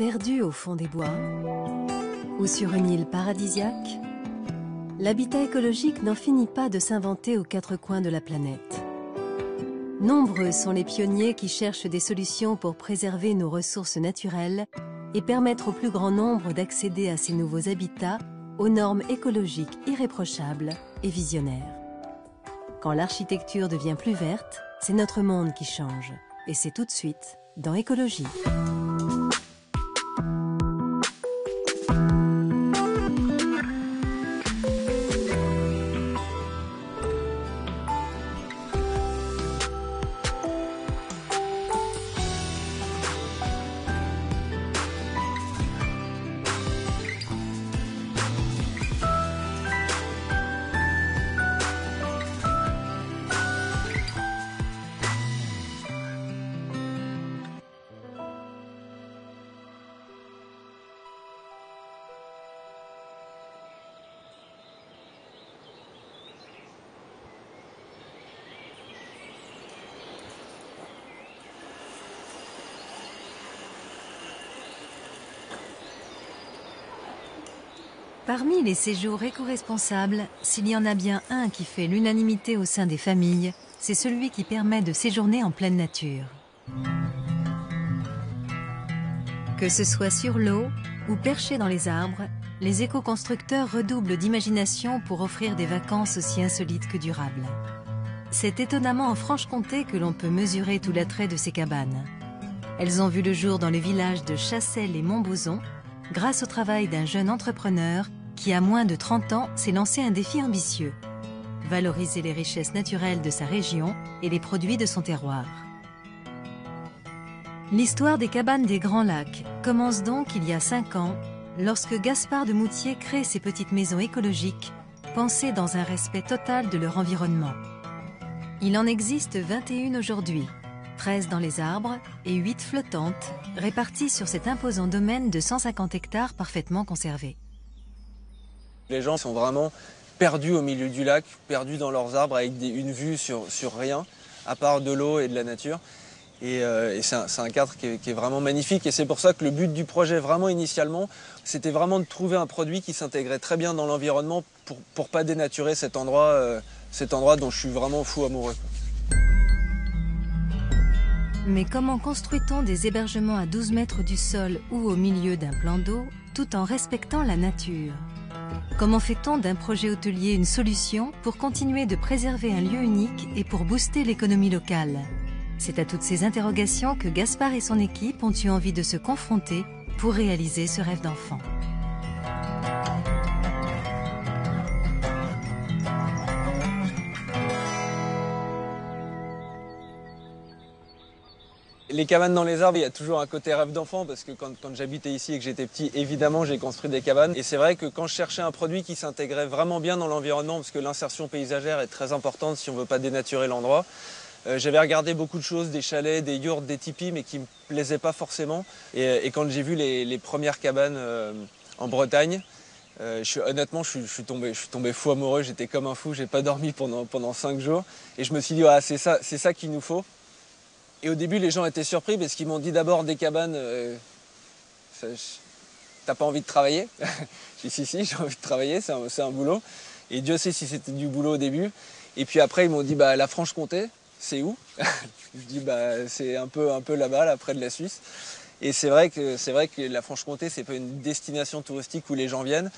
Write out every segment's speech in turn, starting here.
Perdu au fond des bois ou sur une île paradisiaque, l'habitat écologique n'en finit pas de s'inventer aux quatre coins de la planète. Nombreux sont les pionniers qui cherchent des solutions pour préserver nos ressources naturelles et permettre au plus grand nombre d'accéder à ces nouveaux habitats aux normes écologiques irréprochables et visionnaires. Quand l'architecture devient plus verte, c'est notre monde qui change. Et c'est tout de suite dans Écologie. Parmi les séjours éco-responsables, s'il y en a bien un qui fait l'unanimité au sein des familles, c'est celui qui permet de séjourner en pleine nature. Que ce soit sur l'eau ou perché dans les arbres, les éco-constructeurs redoublent d'imagination pour offrir des vacances aussi insolites que durables. C'est étonnamment en Franche-Comté que l'on peut mesurer tout l'attrait de ces cabanes. Elles ont vu le jour dans le village de Chassel et Montbozon, grâce au travail d'un jeune entrepreneur qui, à moins de 30 ans, s'est lancé un défi ambitieux: valoriser les richesses naturelles de sa région et les produits de son terroir. L'histoire des cabanes des Grands Lacs commence donc il y a 5 ans, lorsque Gaspard de Moutier crée ces petites maisons écologiques, pensées dans un respect total de leur environnement. Il en existe 21 aujourd'hui, 13 dans les arbres et 8 flottantes, réparties sur cet imposant domaine de 150 hectares parfaitement conservé. Les gens sont vraiment perdus au milieu du lac, perdus dans leurs arbres avec une vue sur rien, à part de l'eau et de la nature. Et c'est un cadre qui est vraiment magnifique. Et c'est pour ça que le but du projet, vraiment initialement, c'était vraiment de trouver un produit qui s'intégrait très bien dans l'environnement pour pas dénaturer cet endroit dont je suis vraiment fou amoureux. Mais comment construit-on des hébergements à 12 mètres du sol ou au milieu d'un plan d'eau, tout en respectant la nature? Comment fait-on d'un projet hôtelier une solution pour continuer de préserver un lieu unique et pour booster l'économie locale? C'est à toutes ces interrogations que Gaspard et son équipe ont eu envie de se confronter pour réaliser ce rêve d'enfant. Les cabanes dans les arbres, il y a toujours un côté rêve d'enfant parce que quand j'habitais ici et que j'étais petit, évidemment, j'ai construit des cabanes. Et c'est vrai que quand je cherchais un produit qui s'intégrait vraiment bien dans l'environnement, parce que l'insertion paysagère est très importante si on ne veut pas dénaturer l'endroit, j'avais regardé beaucoup de choses, des chalets, des yurts, des tipis, mais qui ne me plaisaient pas forcément. Et quand j'ai vu les premières cabanes en Bretagne, honnêtement, je suis tombé fou amoureux, j'étais comme un fou, j'ai pas dormi pendant 5 jours. Et je me suis dit, ah, c'est ça qu'il nous faut. Et au début, les gens étaient surpris parce qu'ils m'ont dit d'abord des cabanes, t'as pas envie de travailler? J'ai dit si, j'ai envie de travailler, c'est un boulot. Et Dieu sait si c'était du boulot au début. Et puis après, ils m'ont dit, bah, la Franche-Comté, c'est où? Je dis, bah, c'est un peu là-bas, là, près de la Suisse. Et c'est vrai que la Franche-Comté, c'est pas une destination touristique où les gens viennent.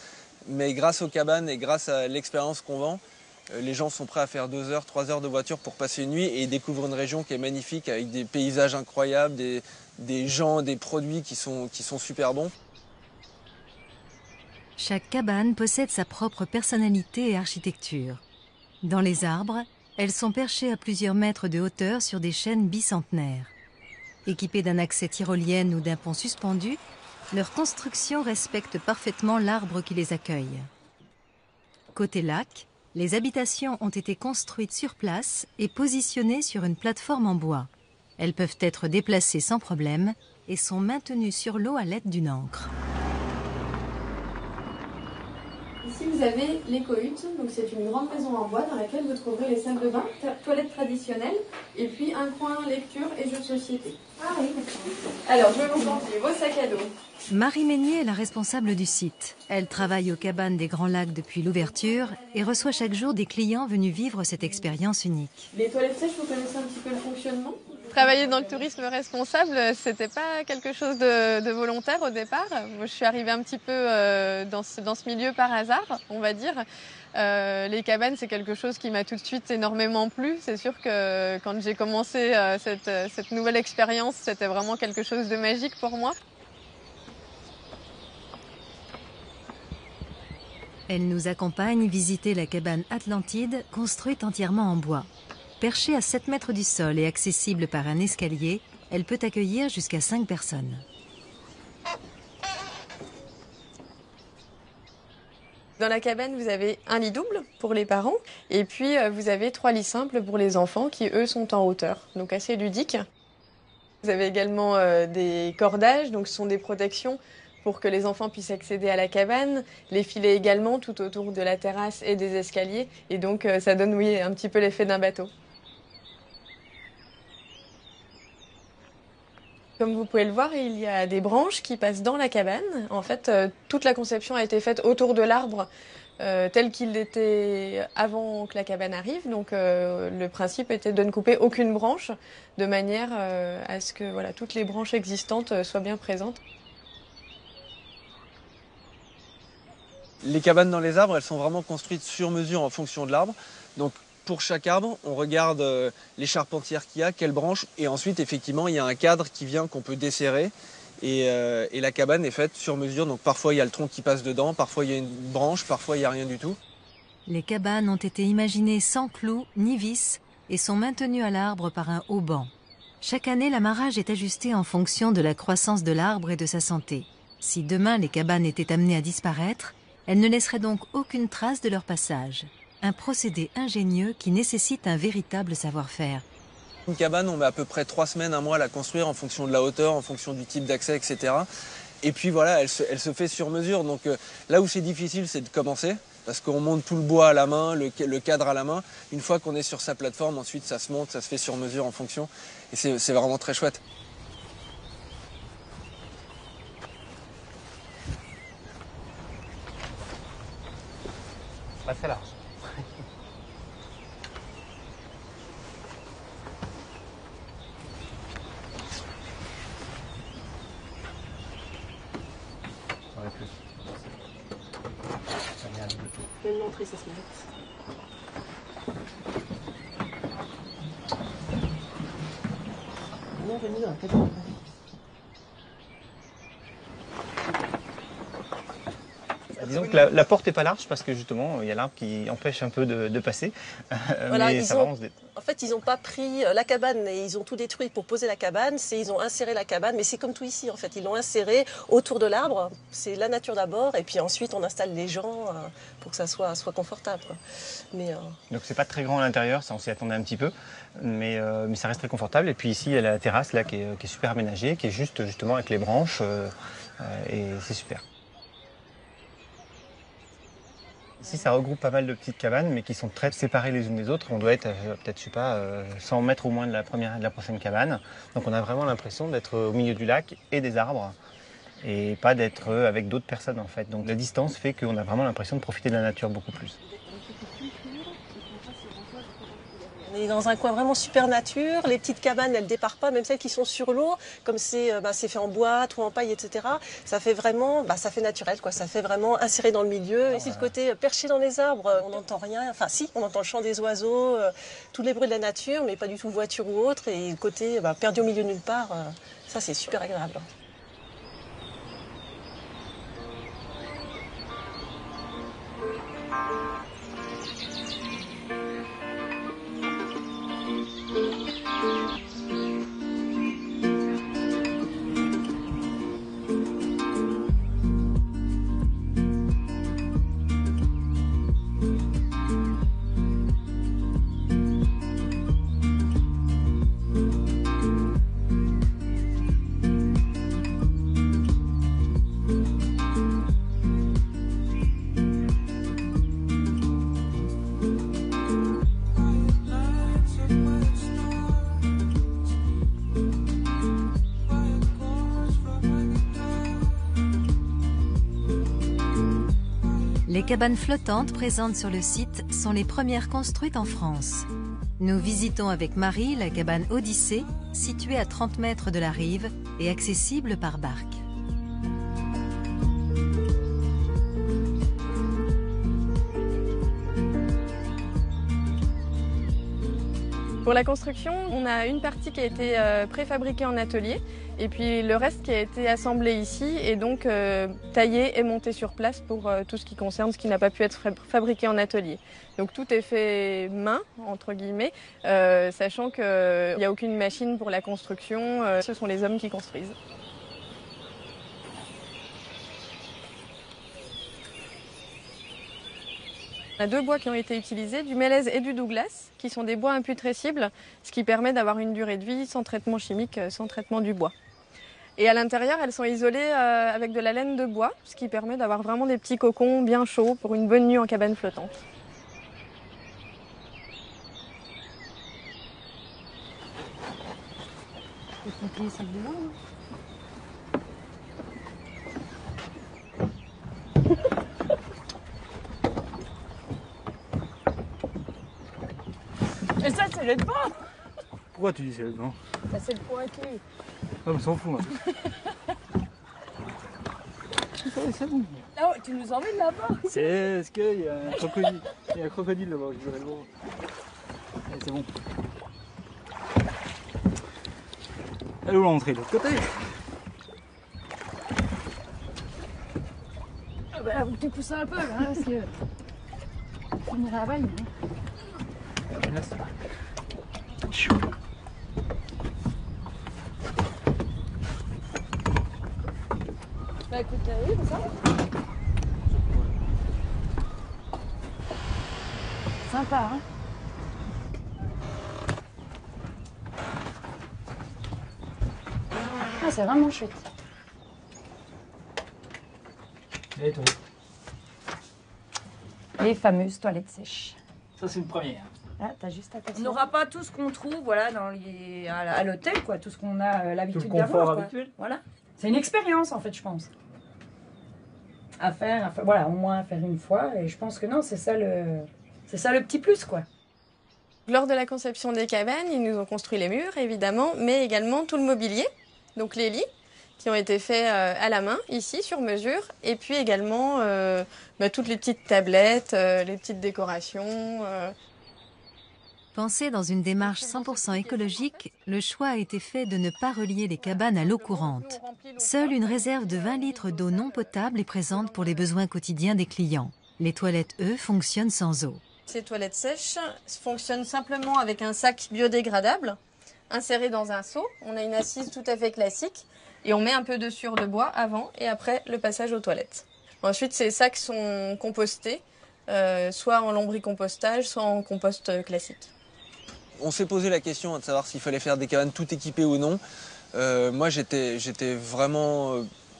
Mais grâce aux cabanes et grâce à l'expérience qu'on vend, les gens sont prêts à faire 2 heures, 3 heures de voiture pour passer une nuit et découvrir une région qui est magnifique avec des paysages incroyables, des gens, des produits qui sont super bons. Chaque cabane possède sa propre personnalité et architecture. Dans les arbres, elles sont perchées à plusieurs mètres de hauteur sur des chênes bicentenaires. Équipées d'un accès tyrolienne ou d'un pont suspendu, leur construction respecte parfaitement l'arbre qui les accueille. Côté lac, les habitations ont été construites sur place et positionnées sur une plateforme en bois. Elles peuvent être déplacées sans problème et sont maintenues sur l'eau à l'aide d'une ancre. Ici, vous avez l'éco-hutte, donc c'est une grande maison en bois dans laquelle vous trouverez les salles de bain, toilettes traditionnelles, et puis un coin lecture et jeux de société. Ah oui, d'accord. Alors, je vais vous montrer vos sacs à dos. Marie Meignier est la responsable du site. Elle travaille aux cabanes des Grands Lacs depuis l'ouverture et reçoit chaque jour des clients venus vivre cette expérience unique. Les toilettes sèches, vous connaissez un petit peu le fonctionnement ? Travailler dans le tourisme responsable, c'était pas quelque chose de volontaire au départ. Je suis arrivée un petit peu dans ce milieu par hasard, on va dire. Les cabanes, c'est quelque chose qui m'a tout de suite énormément plu. C'est sûr que quand j'ai commencé cette nouvelle expérience, c'était vraiment quelque chose de magique pour moi. Elle nous accompagne visiter la cabane Atlantide, construite entièrement en bois. Perchée à 7 mètres du sol et accessible par un escalier, elle peut accueillir jusqu'à 5 personnes. Dans la cabane, vous avez un lit double pour les parents et puis vous avez 3 lits simples pour les enfants qui, eux, sont en hauteur, donc assez ludiques. Vous avez également des cordages, donc ce sont des protections pour que les enfants puissent accéder à la cabane, les filets également tout autour de la terrasse et des escaliers, et donc ça donne oui, un petit peu l'effet d'un bateau. Comme vous pouvez le voir, il y a des branches qui passent dans la cabane. En fait, toute la conception a été faite autour de l'arbre tel qu'il était avant que la cabane arrive. Donc le principe était de ne couper aucune branche, de manière à ce que voilà, toutes les branches existantes soient bien présentes. Les cabanes dans les arbres, elles sont vraiment construites sur mesure en fonction de l'arbre. Donc pour chaque arbre, on regarde les charpentières qu'il y a, quelles branches, et ensuite effectivement il y a un cadre qui vient qu'on peut desserrer. Et la cabane est faite sur mesure, donc parfois il y a le tronc qui passe dedans, parfois il y a une branche, parfois il n'y a rien du tout. Les cabanes ont été imaginées sans clous ni vis et sont maintenues à l'arbre par un haut banc. Chaque année, l'amarrage est ajusté en fonction de la croissance de l'arbre et de sa santé. Si demain les cabanes étaient amenées à disparaître, elles ne laisseraient donc aucune trace de leur passage. Un procédé ingénieux qui nécessite un véritable savoir-faire. Une cabane, on met à peu près 3 semaines, 1 mois à la construire en fonction de la hauteur, en fonction du type d'accès, etc. Et puis voilà, elle se fait sur mesure. Donc là où c'est difficile, c'est de commencer, parce qu'on monte tout le bois à la main, le cadre à la main. Une fois qu'on est sur sa plateforme, ensuite ça se monte, ça se fait sur mesure en fonction. Et c'est vraiment très chouette. Pas très large. Ouais, plus. Ça met un double tour. Même l'entrée, ça se mérite. Non, venez dans la cabane. Disons que la porte n'est pas large parce que justement il y a l'arbre qui empêche un peu de passer. Voilà, mais ça va, en fait, ils n'ont pas pris la cabane et ils ont tout détruit pour poser la cabane. Ils ont inséré la cabane, mais c'est comme tout ici en fait. Ils l'ont inséré autour de l'arbre. C'est la nature d'abord et puis ensuite on installe les gens pour que ça soit confortable. Quoi. Donc c'est pas très grand à l'intérieur, ça on s'y attendait un petit peu, mais ça reste très confortable. Et puis ici il y a la terrasse là qui est super aménagée, qui est justement avec les branches et c'est super. Ici, ça regroupe pas mal de petites cabanes, mais qui sont très séparées les unes des autres. On doit être peut-être, je sais pas, 100 mètres au moins de la prochaine cabane. Donc on a vraiment l'impression d'être au milieu du lac et des arbres, et pas d'être avec d'autres personnes en fait. Donc la distance fait qu'on a vraiment l'impression de profiter de la nature beaucoup plus. On est dans un coin vraiment super nature. Les petites cabanes, elles ne départent pas, même celles qui sont sur l'eau, comme c'est fait en bois, tout en paille, etc. Ça fait vraiment, ça fait naturel, quoi. Ça fait vraiment inséré dans le milieu. Et si le côté perché dans les arbres, on n'entend rien. Enfin, si, on entend le chant des oiseaux, tous les bruits de la nature, mais pas du tout voiture ou autre. Et le côté perdu au milieu de nulle part, ça c'est super agréable. Les cabanes flottantes présentes sur le site sont les premières construites en France. Nous visitons avec Marie la cabane Odyssée, située à 30 mètres de la rive et accessible par barque. Pour la construction, on a une partie qui a été préfabriquée en atelier et puis le reste qui a été assemblé ici et donc taillé et monté sur place pour tout ce qui concerne ce qui n'a pas pu être fabriqué en atelier. Donc tout est fait main, entre guillemets, sachant qu'il n'y a aucune machine pour la construction, ce sont les hommes qui construisent. On a deux bois qui ont été utilisés, du mélèze et du douglas, qui sont des bois imputrescibles, ce qui permet d'avoir une durée de vie sans traitement chimique, sans traitement du bois. Et à l'intérieur, elles sont isolées avec de la laine de bois, ce qui permet d'avoir vraiment des petits cocons bien chauds pour une bonne nuit en cabane flottante. Et ça, c'est le devant. Pourquoi tu dis c'est le devant? Ça, c'est le pointu. Ah, on s'en fout. Hein. C'est bon. Non, tu nous emmènes là-bas. Est-ce qu'il y a un crocodile? Il y a un crocodile là-bas, je voudrais le voir. Allez, c'est bon. Allez, où l'entrée? De l'autre côté? Ah bah là, faut que tu pousses un peu, là, parce que... On ira là-bas, Là, c'est pas. Bah écoute, oui, c'est ça. Sympa, hein. Ah, c'est vraiment chouette. Et toi? Les fameuses toilettes sèches. Ça, c'est une première. Ah, t'as juste à passer. On n'aura pas tout ce qu'on trouve voilà, à l'hôtel, quoi, tout ce qu'on a l'habitude Tout le confort d'avoir. habituel. Voilà. C'est une expérience, en fait, je pense. À faire, voilà, au moins à faire une fois. Et je pense que non, c'est ça le petit plus, quoi. Lors de la conception des cabanes, ils nous ont construit les murs, évidemment, mais également tout le mobilier, donc les lits, qui ont été faits à la main, ici, sur mesure, et puis également toutes les petites tablettes, les petites décorations. Pensé dans une démarche 100% écologique, le choix a été fait de ne pas relier les cabanes à l'eau courante. Seule une réserve de 20 litres d'eau non potable est présente pour les besoins quotidiens des clients. Les toilettes, eux, fonctionnent sans eau. Ces toilettes sèches fonctionnent simplement avec un sac biodégradable, inséré dans un seau. On a une assise tout à fait classique, et on met un peu de sueur de bois avant et après le passage aux toilettes. Ensuite, ces sacs sont compostés, soit en lombricompostage, soit en compost classique. On s'est posé la question de savoir s'il fallait faire des cabanes tout équipées ou non. Moi, j'étais vraiment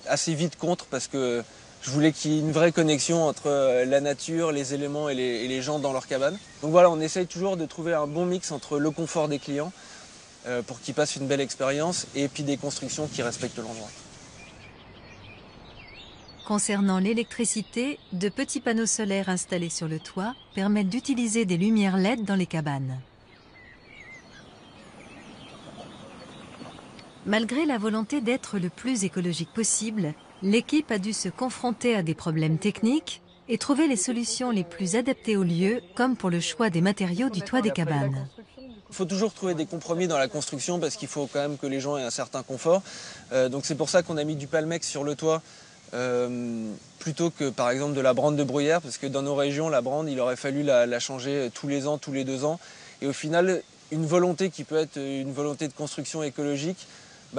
assez vite contre parce que je voulais qu'il y ait une vraie connexion entre la nature, les éléments et les gens dans leur cabane. Donc voilà, on essaye toujours de trouver un bon mix entre le confort des clients pour qu'ils passent une belle expérience et puis des constructions qui respectent l'endroit. Concernant l'électricité, de petits panneaux solaires installés sur le toit permettent d'utiliser des lumières LED dans les cabanes. Malgré la volonté d'être le plus écologique possible, l'équipe a dû se confronter à des problèmes techniques et trouver les solutions les plus adaptées au lieu, comme pour le choix des matériaux du toit des cabanes. Il faut toujours trouver des compromis dans la construction parce qu'il faut quand même que les gens aient un certain confort. Donc c'est pour ça qu'on a mis du palmex sur le toit plutôt que par exemple de la brande de bruyère, parce que dans nos régions, la brande, il aurait fallu la changer tous les ans, tous les 2 ans. Et au final, une volonté qui peut être une volonté de construction écologique,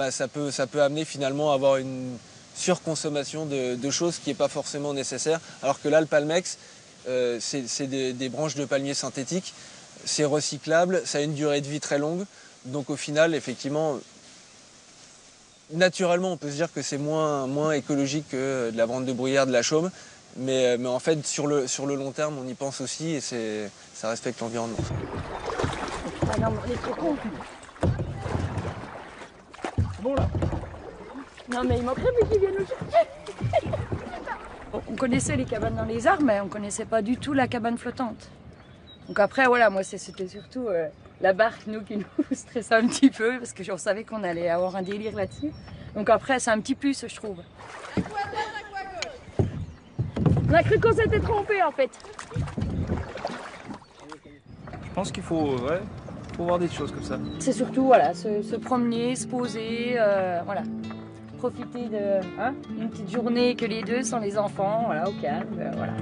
ça peut amener finalement à avoir une surconsommation de choses qui n'est pas forcément nécessaire. Alors que là, le palmex, c'est des branches de palmier synthétiques, c'est recyclable, ça a une durée de vie très longue. Donc au final, effectivement, naturellement, on peut se dire que c'est moins écologique que de la brande de bruyère, de la chaume. Mais en fait, sur le long terme, on y pense aussi et ça respecte l'environnement. Ah non, les cocons. Bon là. Non mais il manquerait plus qu'ils viennent nous chercher. on connaissait les cabanes dans les arbres, mais on connaissait pas du tout la cabane flottante. Donc après, voilà, moi c'était surtout la barque, nous, qui nous stressait un petit peu, parce que on savait qu'on allait avoir un délire là-dessus. Donc après, c'est un petit plus, je trouve. On a cru qu'on s'était trompé, en fait. Je pense qu'il faut voir des choses comme ça. C'est surtout, voilà, se promener, se poser, voilà. Profiter d'une petite journée que les deux sans les enfants, voilà, au calme, voilà.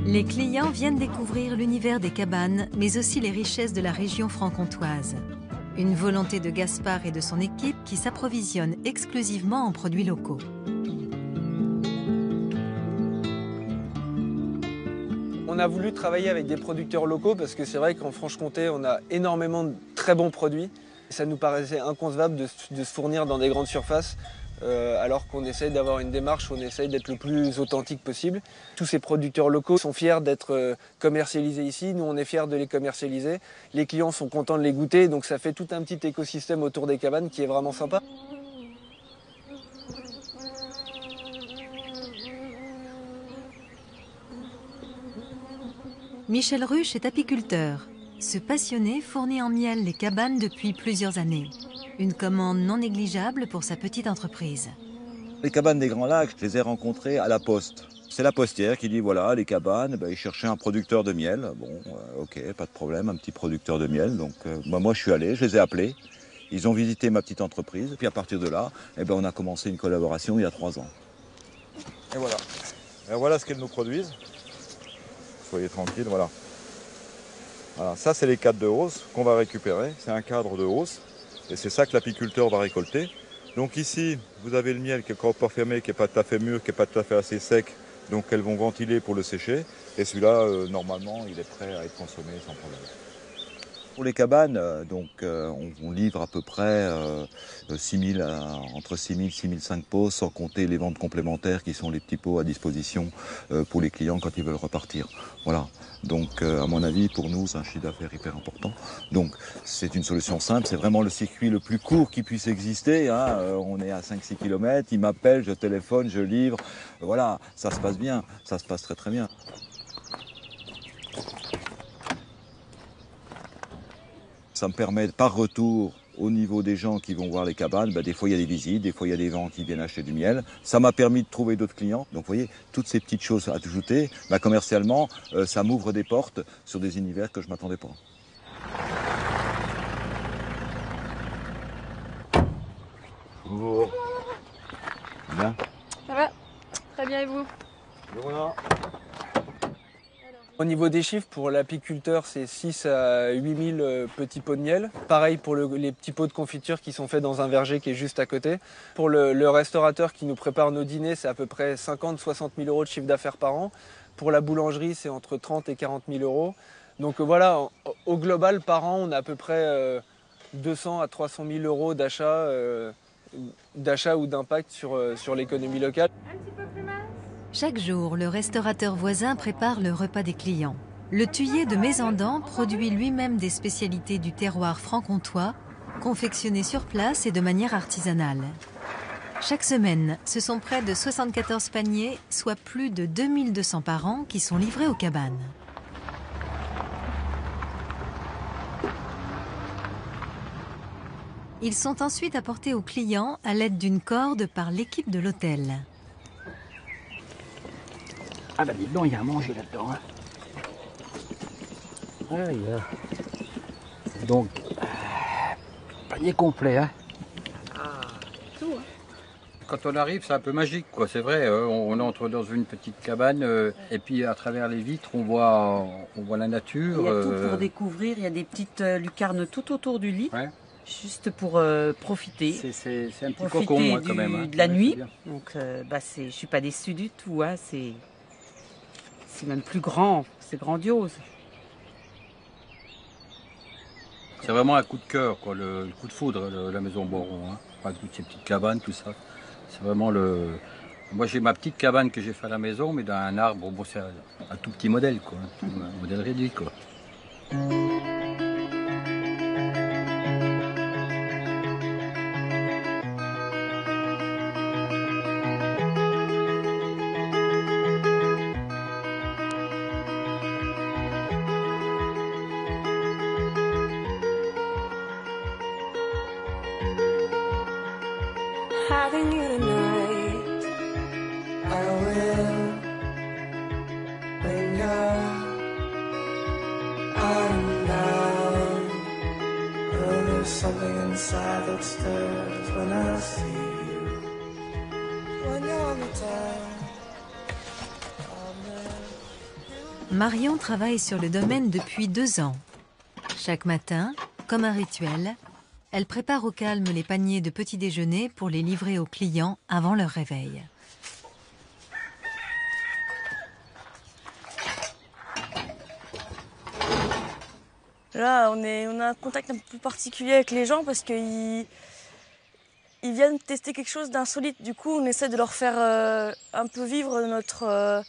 Les clients viennent découvrir l'univers des cabanes, mais aussi les richesses de la région franc-comtoise. Une volonté de Gaspard et de son équipe qui s'approvisionne exclusivement en produits locaux. On a voulu travailler avec des producteurs locaux parce que c'est vrai qu'en Franche-Comté, on a énormément de très bons produits. Ça nous paraissait inconcevable de se fournir dans des grandes surfaces alors qu'on essaye d'avoir une démarche où on essaye d'être le plus authentique possible. Tous ces producteurs locaux sont fiers d'être commercialisés ici, nous on est fiers de les commercialiser. Les clients sont contents de les goûter, donc ça fait tout un petit écosystème autour des cabanes qui est vraiment sympa. Michel Ruche est apiculteur. Ce passionné fournit en miel les cabanes depuis plusieurs années. Une commande non négligeable pour sa petite entreprise. Les cabanes des Grands Lacs, je les ai rencontrées à la poste. C'est la postière qui dit voilà, les cabanes, ils cherchaient un producteur de miel. Bon, ok, pas de problème, un petit producteur de miel. Donc moi je suis allé, je les ai appelés. Ils ont visité ma petite entreprise. Puis à partir de là, on a commencé une collaboration il y a 3 ans. Et voilà. Et voilà ce qu'elles nous produisent. Soyez tranquilles, voilà. Voilà, ça c'est les cadres de hausse qu'on va récupérer. C'est un cadre de hausse. Et c'est ça que l'apiculteur va récolter. Donc ici, vous avez le miel qui est encore pas fermé, qui n'est pas tout à fait mûr, qui n'est pas tout à fait assez sec. Donc elles vont ventiler pour le sécher. Et celui-là, normalement, il est prêt à être consommé sans problème. Pour les cabanes, on livre à peu près entre 6 000 et 6 500 pots, sans compter les ventes complémentaires qui sont les petits pots à disposition pour les clients quand ils veulent repartir. Voilà. Donc, à mon avis, pour nous, c'est un chiffre d'affaires hyper important. Donc, c'est une solution simple. C'est vraiment le circuit le plus court qui puisse exister. Hein. On est à 5-6 km. Ils m'appellent, je téléphone, je livre. Voilà, ça se passe bien. Ça se passe très très bien. Ça me permet, par retour, au niveau des gens qui vont voir les cabanes, des fois il y a des visites, des fois il y a des gens qui viennent acheter du miel. Ça m'a permis de trouver d'autres clients. Donc vous voyez, toutes ces petites choses à ajouter, commercialement, ça m'ouvre des portes sur des univers que je ne m'attendais pas. Bonjour. Bien. Ça va? Très bien, et vous? Et voilà. Au niveau des chiffres, pour l'apiculteur, c'est 6 à 8 000 petits pots de miel. Pareil pour les petits pots de confiture qui sont faits dans un verger qui est juste à côté. Pour le restaurateur qui nous prépare nos dîners, c'est à peu près 50-60 000 euros de chiffre d'affaires par an. Pour la boulangerie, c'est entre 30 et 40 000 euros. Donc voilà, au global, par an, on a à peu près 200 à 300 000 euros d'achat ou d'impact sur l'économie locale. Chaque jour, le restaurateur voisin prépare le repas des clients. Le Thuillier de Mézendan produit lui-même des spécialités du terroir franc-comtois, confectionnées sur place et de manière artisanale. Chaque semaine, ce sont près de 74 paniers, soit plus de 2200 par an, qui sont livrés aux cabanes. Ils sont ensuite apportés aux clients à l'aide d'une corde par l'équipe de l'hôtel. Ah dis donc, il y a à manger là-dedans. Hein. Donc, panier complet. Hein. Tout, hein. Quand on arrive, c'est un peu magique, quoi. C'est vrai, on entre dans une petite cabane et puis à travers les vitres, on voit la nature. Il y a tout pour découvrir, il y a des petites lucarnes tout autour du lit. Ouais. Juste pour profiter. C'est un petit cocon, quand même. Hein. De la nuit. Donc, je suis pas déçue du tout. Hein. C'est même plus grand. C'est grandiose. C'est vraiment un coup de cœur, quoi, le coup de foudre, la maison Boron. Hein. Avec toutes ces petites cabanes, tout ça. C'est vraiment le... Moi, j'ai ma petite cabane que j'ai fait à la maison, mais dans un arbre, bon, c'est un tout petit modèle, quoi. Un modèle réduit, quoi. Having you tonight, I will linger out and down. Oh, there's something inside that stirs when I see you. When you're on the town. Marion travaille sur le domaine depuis 2 ans. Chaque matin, comme un rituel, elle prépare au calme les paniers de petit déjeuner pour les livrer aux clients avant leur réveil. Là, on a un contact un peu plus particulier avec les gens parce qu'ils viennent tester quelque chose d'insolite. Du coup, on essaie de leur faire un peu vivre notre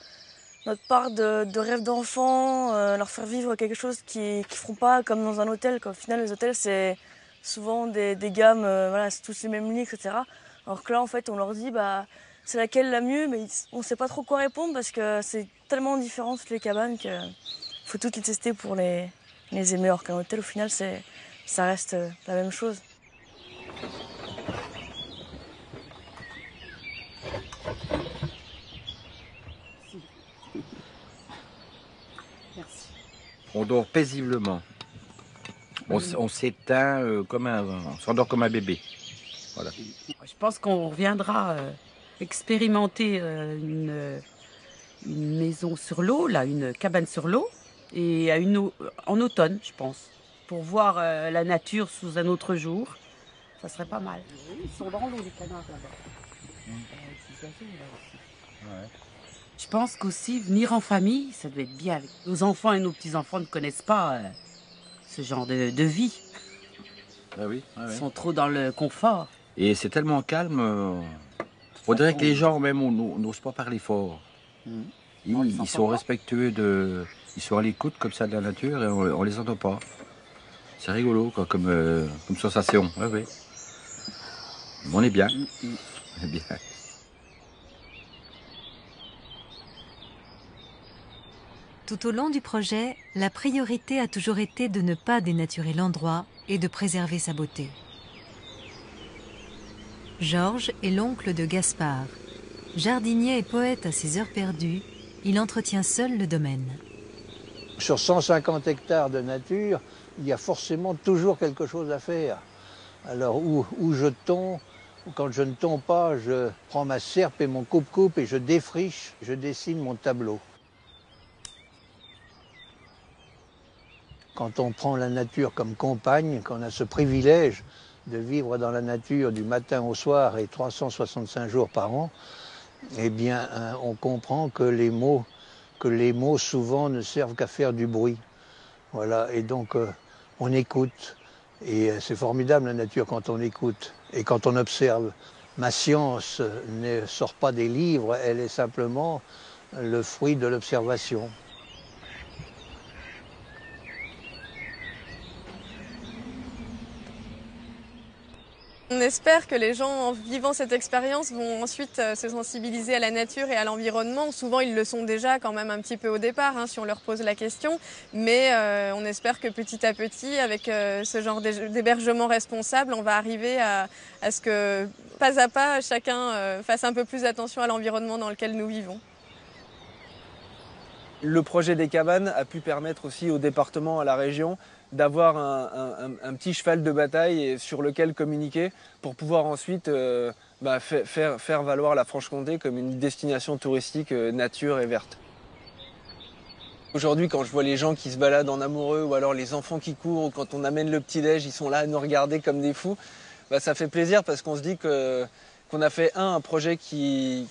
part de rêve d'enfant, leur faire vivre quelque chose qu'ils ne feront pas comme dans un hôtel. Au final, les hôtels, c'est souvent des gammes, voilà, c'est tous les mêmes lits, etc. Alors que là, en fait, on leur dit, c'est laquelle la mieux, mais on ne sait pas trop quoi répondre parce que c'est tellement différent toutes les cabanes qu'il faut toutes les tester pour les aimer. Alors qu'un hôtel, au final, ça reste la même chose. On dort paisiblement. On s'éteint on s'endort comme un bébé. Voilà. Je pense qu'on reviendra expérimenter une maison sur l'eau, là, une cabane sur l'eau, et en automne, je pense, pour voir la nature sous un autre jour. Ça serait pas mal. Ils sont dans l'eau, les canards, là-bas. Ouais. Je pense qu'aussi, venir en famille, ça doit être bien. Nos enfants et nos petits-enfants ne connaissent pas ce genre de vie. Ah oui, ah oui. Ils sont trop dans le confort. Et c'est tellement calme. On dirait que les gens, même, n'osent pas parler fort. Ils sont respectueux ils sont à l'écoute comme ça de la nature et on les entend pas. C'est rigolo, quoi, comme sensation. Ouais, oui. On est bien. On est bien. Tout au long du projet, la priorité a toujours été de ne pas dénaturer l'endroit et de préserver sa beauté. Georges est l'oncle de Gaspard. Jardinier et poète à ses heures perdues, il entretient seul le domaine. Sur 150 hectares de nature, il y a forcément toujours quelque chose à faire. Alors où je tonds, quand je ne tonds pas, je prends ma serpe et mon coupe-coupe et je défriche, je dessine mon tableau. Quand on prend la nature comme compagne, qu'on a ce privilège de vivre dans la nature du matin au soir et 365 jours par an, eh bien, on comprend que les mots souvent ne servent qu'à faire du bruit. Voilà, et donc on écoute. Et c'est formidable la nature quand on écoute et quand on observe. Ma science ne sort pas des livres, elle est simplement le fruit de l'observation. On espère que les gens, en vivant cette expérience, vont ensuite se sensibiliser à la nature et à l'environnement. Souvent, ils le sont déjà quand même un petit peu au départ, si on leur pose la question. Mais on espère que petit à petit, avec ce genre d'hébergement responsable, on va arriver à ce que, pas à pas, chacun fasse un peu plus attention à l'environnement dans lequel nous vivons. Le projet des cabanes a pu permettre aussi au département, à la région, d'avoir un petit cheval de bataille sur lequel communiquer pour pouvoir ensuite faire valoir la Franche-Comté comme une destination touristique nature et verte. Aujourd'hui, quand je vois les gens qui se baladent en amoureux ou alors les enfants qui courent ou quand on amène le petit-déj, ils sont là à nous regarder comme des fous, ça fait plaisir parce qu'on se dit qu'on a fait un projet qui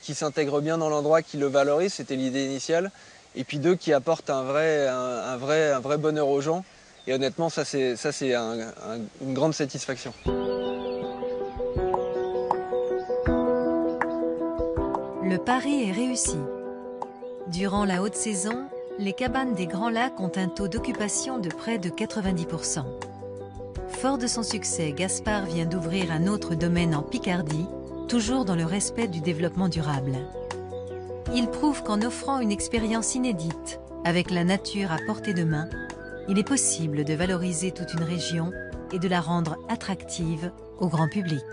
s'intègre bien dans l'endroit, qui le valorise, c'était l'idée initiale, et puis 2, qui apporte un vrai bonheur aux gens Et honnêtement, ça c'est une grande satisfaction. Le pari est réussi. Durant la haute saison, les cabanes des Grands Lacs ont un taux d'occupation de près de 90%. Fort de son succès, Gaspard vient d'ouvrir un autre domaine en Picardie, toujours dans le respect du développement durable. Il prouve qu'en offrant une expérience inédite, avec la nature à portée de main, il est possible de valoriser toute une région et de la rendre attractive au grand public.